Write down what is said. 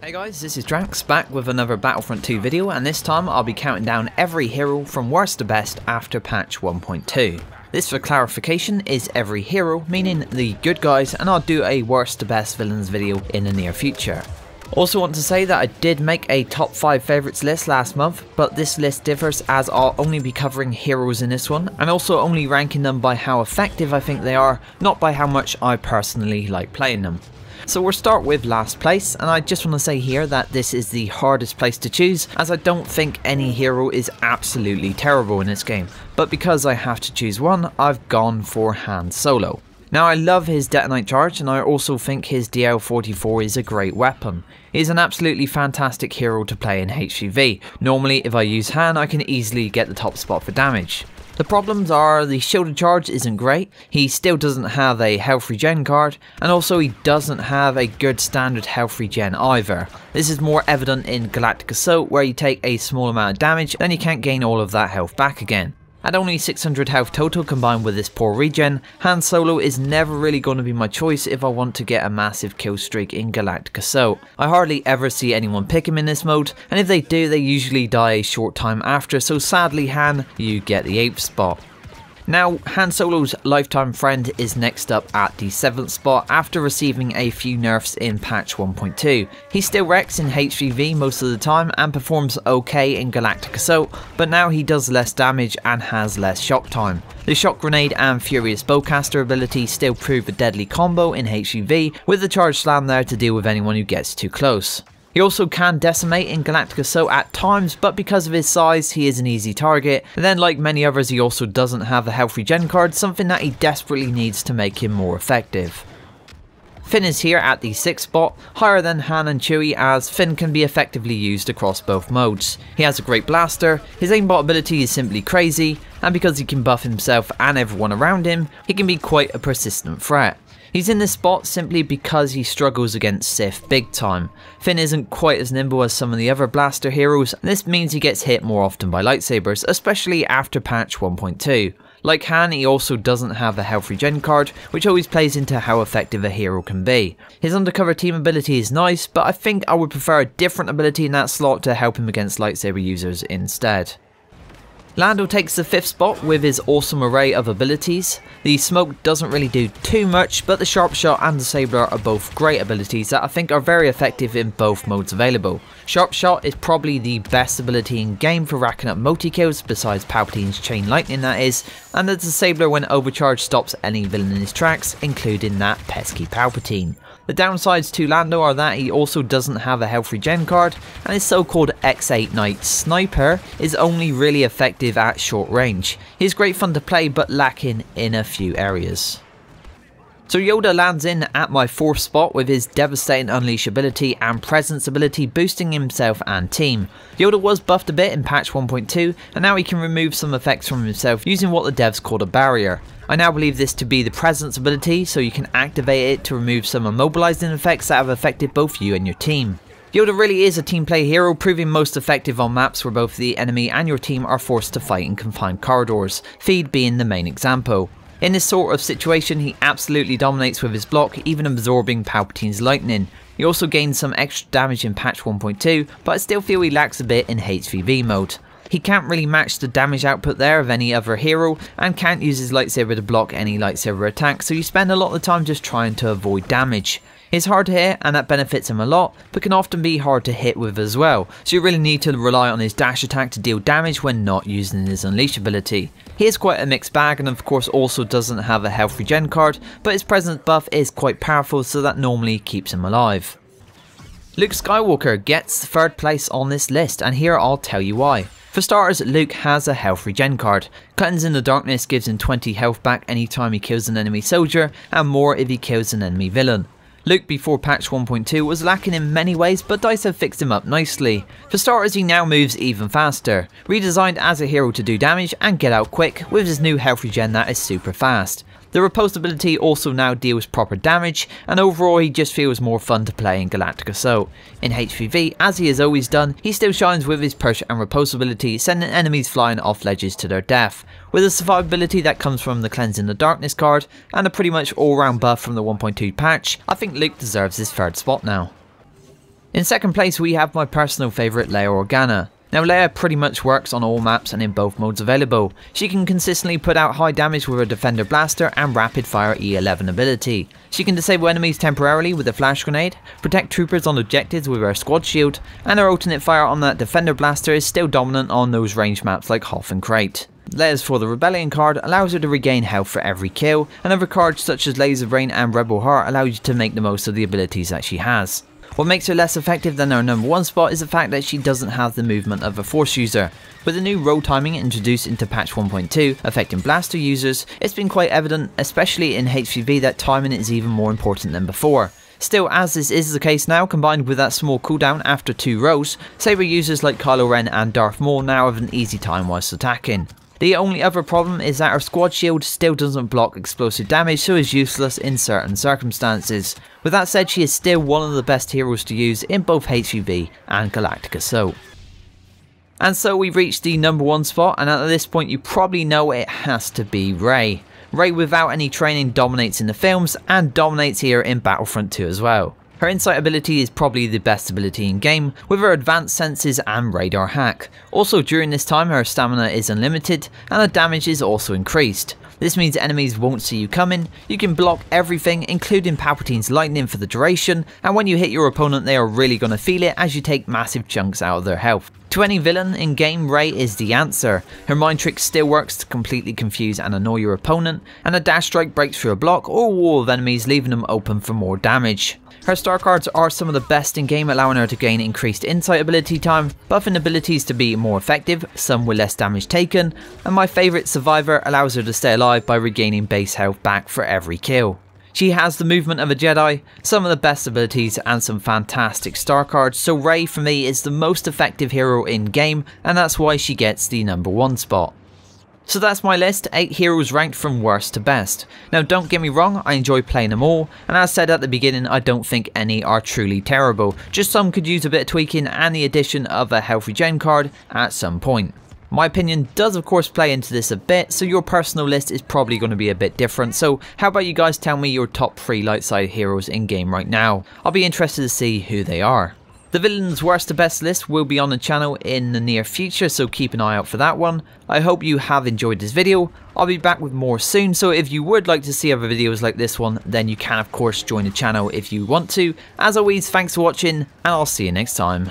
Hey guys, this is Drax back with another Battlefront 2 video, and this time I'll be counting down every hero from worst to best after patch 1.2. This, for clarification, is every hero, meaning the good guys, and I'll do a worst to best villains video in the near future. Also want to say that I did make a top 5 favourites list last month, but this list differs as I'll only be covering heroes in this one, and also only ranking them by how effective I think they are, not by how much I personally like playing them. So we'll start with last place, and I just want to say here that this is the hardest place to choose, as I don't think any hero is absolutely terrible in this game, but because I have to choose one, I've gone for Han Solo. Now, I love his detonite charge, and I also think his DL-44 is a great weapon. He's an absolutely fantastic hero to play in HvV. Normally, if I use Han, I can easily get the top spot for damage. The problems are the shielded charge isn't great, he still doesn't have a health regen card, and also he doesn't have a good standard health regen either. This is more evident in Galactic Assault, where you take a small amount of damage, then you can't gain all of that health back again. At only 600 health total combined with this poor regen, Han Solo is never really going to be my choice if I want to get a massive kill streak in Galactic Assault. I hardly ever see anyone pick him in this mode, and if they do, they usually die a short time after, so sadly Han, you get the 8th spot. Now, Han Solo's lifetime friend is next up at the 7th spot after receiving a few nerfs in patch 1.2. He still wrecks in HvV most of the time and performs okay in Galactic Assault, but now he does less damage and has less shock time. The shock grenade and furious bowcaster ability still prove a deadly combo in HvV, with the charge slam there to deal with anyone who gets too close. He also can decimate in Galactic Assault at times, but because of his size, he is an easy target. And then, like many others, he also doesn't have a health regen card, something that he desperately needs to make him more effective. Finn is here at the 6th spot, higher than Han and Chewie, as Finn can be effectively used across both modes. He has a great blaster, his aimbot ability is simply crazy, and because he can buff himself and everyone around him, he can be quite a persistent threat. He's in this spot simply because he struggles against Sith big time. Finn isn't quite as nimble as some of the other blaster heroes, and this means he gets hit more often by lightsabers, especially after patch 1.2. Like Han, he also doesn't have a health regen card, which always plays into how effective a hero can be. His undercover team ability is nice, but I think I would prefer a different ability in that slot to help him against lightsaber users instead. Lando takes the 5th spot with his awesome array of abilities. The smoke doesn't really do too much, but the sharp shot and the sabler are both great abilities that I think are very effective in both modes available. Sharp shot is probably the best ability in game for racking up multi-kills, besides Palpatine's chain lightning that is, and the sabler when overcharged stops any villain in his tracks, including that pesky Palpatine. The downsides to Lando are that he also doesn't have a health regen card, and his so-called X8 Knight Sniper is only really effective at short range. He's great fun to play, but lacking in a few areas. So Yoda lands in at my 4th spot with his devastating unleash ability and presence ability, boosting himself and team. Yoda was buffed a bit in patch 1.2, and now he can remove some effects from himself using what the devs called a barrier. I now believe this to be the presence ability, so you can activate it to remove some immobilizing effects that have affected both you and your team. Yoda really is a team play hero, proving most effective on maps where both the enemy and your team are forced to fight in confined corridors, Feed being the main example. In this sort of situation, he absolutely dominates with his block, even absorbing Palpatine's lightning. He also gains some extra damage in patch 1.2, but I still feel he lacks a bit in HvV mode. He can't really match the damage output there of any other hero, and can't use his lightsaber to block any lightsaber attack, so you spend a lot of the time just trying to avoid damage. He's hard to hit, and that benefits him a lot, but can often be hard to hit with as well, so you really need to rely on his dash attack to deal damage when not using his unleash ability. He is quite a mixed bag, and of course also doesn't have a health regen card, but his presence buff is quite powerful, so that normally keeps him alive. Luke Skywalker gets 3rd place on this list, and here I'll tell you why. For starters, Luke has a health regen card. Cleanse in the Darkness gives him 20 health back anytime he kills an enemy soldier, and more if he kills an enemy villain. Luke before patch 1.2 was lacking in many ways, but DICE have fixed him up nicely. For starters, he now moves even faster, redesigned as a hero to do damage and get out quick with his new health regen that is super fast. The riposte ability also now deals proper damage, and overall he just feels more fun to play in Galactic Assault. In HvV, as he has always done, he still shines with his push and riposte ability, sending enemies flying off ledges to their death. With a survivability that comes from the Cleanse in the Darkness card, and a pretty much all round buff from the 1.2 patch, I think Luke deserves his 3rd spot now. In second place we have my personal favourite Leia Organa. Now Leia pretty much works on all maps and in both modes available. She can consistently put out high damage with her Defender Blaster and Rapid Fire E11 ability. She can disable enemies temporarily with a flash grenade, protect troopers on objectives with her Squad Shield, and her alternate fire on that Defender Blaster is still dominant on those ranged maps like Hoth and Crate. Leia's For the Rebellion card allows her to regain health for every kill, and other cards such as Laser Rain and Rebel Heart allow you to make the most of the abilities that she has. What makes her less effective than her number 1 spot is the fact that she doesn't have the movement of a Force user. With the new roll timing introduced into patch 1.2 affecting blaster users, it's been quite evident, especially in HvV, that timing is even more important than before. Still, as this is the case now, combined with that small cooldown after 2 rolls, Saber users like Kylo Ren and Darth Maul now have an easy time whilst attacking. The only other problem is that her Squad Shield still doesn't block explosive damage, so is useless in certain circumstances. With that said, she is still one of the best heroes to use in both HvV and Galactic Assault. And so we've reached the number 1 spot, and at this point you probably know it has to be Rey. Rey without any training dominates in the films and dominates here in Battlefront 2 as well. Her insight ability is probably the best ability in game, with her advanced senses and radar hack. Also during this time her stamina is unlimited and her damage is also increased. This means enemies won't see you coming, you can block everything including Palpatine's lightning for the duration, and when you hit your opponent they are really gonna feel it as you take massive chunks out of their health. To any villain in game, Rey is the answer. Her mind trick still works to completely confuse and annoy your opponent, and a dash strike breaks through a block or wall of enemies, leaving them open for more damage. Her star cards are some of the best in game, allowing her to gain increased insight ability time, buffing abilities to be more effective, some with less damage taken, and my favourite, Survivor, allows her to stay alive by regaining base health back for every kill. She has the movement of a Jedi, some of the best abilities and some fantastic star cards, so Rey for me is the most effective hero in game, and that's why she gets the number 1 spot. So that's my list, 8 heroes ranked from worst to best. Now don't get me wrong, I enjoy playing them all, and as said at the beginning, I don't think any are truly terrible, just some could use a bit of tweaking and the addition of a health regen card at some point. My opinion does of course play into this a bit, so your personal list is probably going to be a bit different, so how about you guys tell me your top 3 light side heroes in game right now? I'll be interested to see who they are. The villain's worst to best list will be on the channel in the near future, so keep an eye out for that one. I hope you have enjoyed this video. I'll be back with more soon, so if you would like to see other videos like this one, then you can of course join the channel if you want to. As always, thanks for watching, and I'll see you next time.